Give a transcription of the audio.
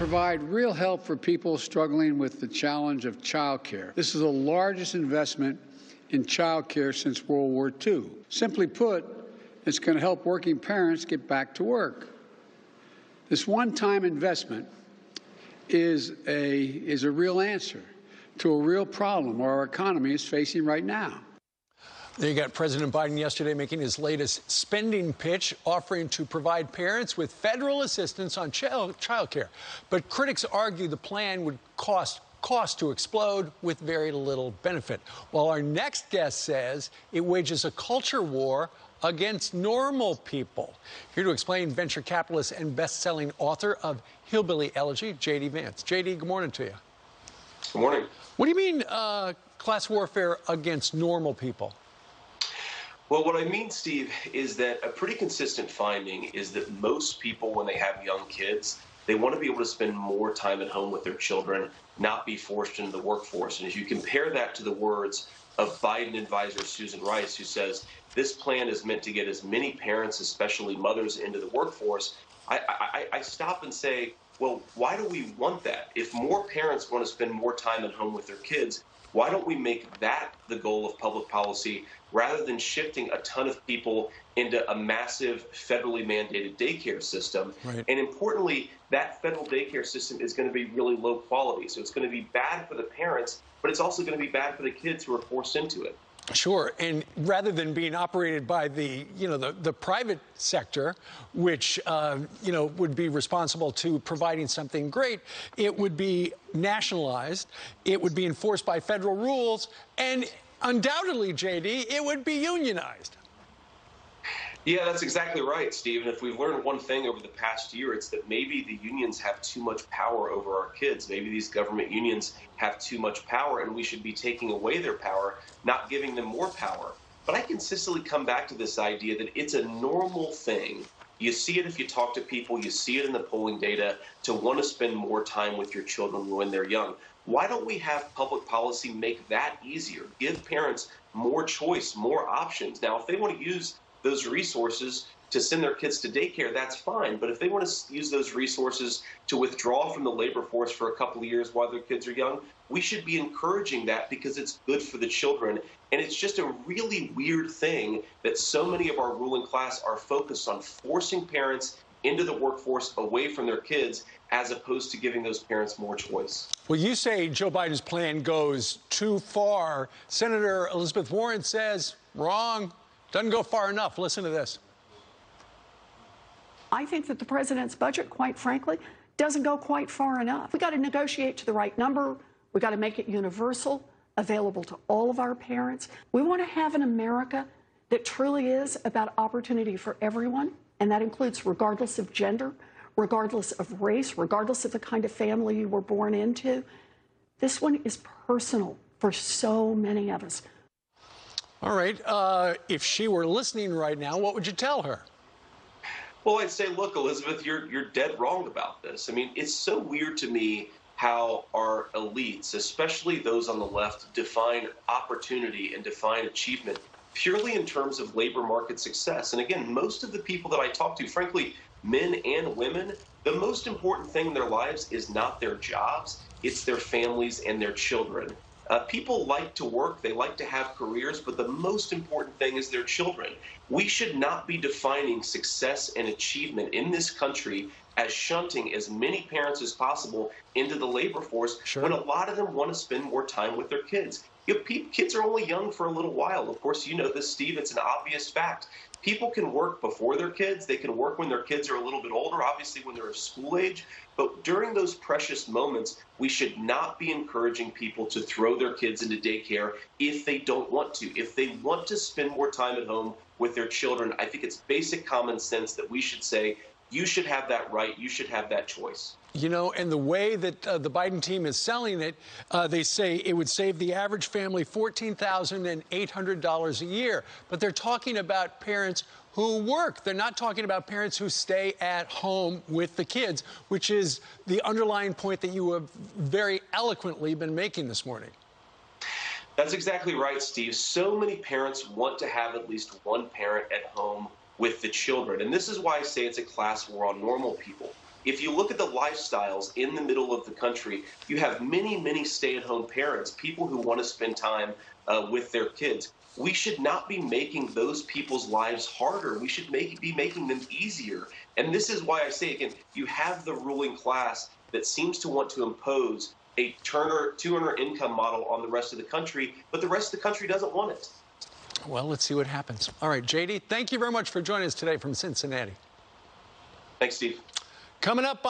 provide real help for people struggling with the challenge of childcare. This is the largest investment in childcare since World War II. Simply put, it's going to help working parents get back to work. This one-time investment is a real answer to a real problem our economy is facing right now. There you got President Biden yesterday making his latest spending pitch, offering to provide parents with federal assistance on child care. But critics argue the plan would cause to explode with very little benefit. While our next guest says it wages a culture war against normal people. Here to explain, venture capitalist and best-selling author of Hillbilly Elegy, J.D. Vance. J.D., good morning to you. Good morning. What do you mean class warfare against normal people? Well, what I mean, Steve, is that a pretty consistent finding is that most people, when they have young kids, they want to be able to spend more time at home with their children, not be forced into the workforce. And if you compare that to the words of Biden advisor Susan Rice, who says this plan is meant to get as many parents, especially mothers, into the workforce, I stop and say, well, why do we want that? If more parents want to spend more time at home with their kids, why don't we make that the goal of public policy rather than shifting a ton of people into a massive federally mandated daycare system? Right. And importantly, that federal daycare system is going to be really low quality. So it's going to be bad for the parents, but it's also going to be bad for the kids who are forced into it. Sure, and rather than being operated by the private sector, which would be responsible to providing something great, it would be nationalized, it would be enforced by federal rules, and undoubtedly, JD, it would be unionized. Yeah, that's exactly right, Steve. And if we've learned one thing over the past year, it's that maybe the unions have too much power over our kids. Maybe these government unions have too much power, and we should be taking away their power, not giving them more power. But I consistently come back to this idea that it's a normal thing. You see it if you talk to people, you see it in the polling data, to want to spend more time with your children when they're young. Why don't we have public policy make that easier? Give parents more choice, more options. Now, if they want to use those resources to send their kids to daycare, that's fine. But if they want to use those resources to withdraw from the labor force for a couple of years while their kids are young, we should be encouraging that because it's good for the children. And it's just a really weird thing that so many of our ruling class are focused on forcing parents into the workforce away from their kids as opposed to giving those parents more choice. Well, you say Joe Biden's plan goes too far. Senator Elizabeth Warren says, wrong. Doesn't go far enough. Listen to this. I think that the president's budget, quite frankly, doesn't go quite far enough. We got to negotiate to the right number. We got to make it universal, available to all of our parents. We want to have an America that truly is about opportunity for everyone, and that includes regardless of gender, regardless of race, regardless of the kind of family you were born into. This one is personal for so many of us. All right. If she were listening right now, what would you tell her? Well, I'd say, look, Elizabeth, you're dead wrong about this. I mean, it's so weird to me how our elites, especially those on the left, define opportunity and define achievement purely in terms of labor market success. And again, most of the people that I talk to, frankly, men and women, the most important thing in their lives is not their jobs, it's their families and their children. People like to work, they like to have careers, but the most important thing is their children. We should not be defining success and achievement in this country as shunting as many parents as possible into the labor force when a lot of them want to spend more time with their kids. Kids are only young for a little while. Of course, you know this, Steve. It's an obvious fact. People can work before their kids. They can work when their kids are a little bit older, obviously when they're of school age. But during those precious moments, we should not be encouraging people to throw their kids into daycare if they don't want to. If they want to spend more time at home with their children, I think it's basic common sense that we should say, you should have that right. You should have that choice. You know, and the way that the Biden team is selling it, they say it would save the average family $14,800 a year. But they're talking about parents who work. They're not talking about parents who stay at home with the kids, which is the underlying point that you have very eloquently been making this morning. That's exactly right, Steve. So many parents want to have at least one parent at home with the children. And this is why I say it's a class war on normal people. If you look at the lifestyles in the middle of the country, you have many, many stay-at-home parents, people who want to spend time with their kids. We should not be making those people's lives harder. We should be making them easier. And this is why I say, again, you have the ruling class that seems to want to impose a two-earner income model on the rest of the country, but the rest of the country doesn't want it. Well, let's see what happens. All right, JD, thank you very much for joining us today from Cincinnati. Thanks, Steve. Coming up.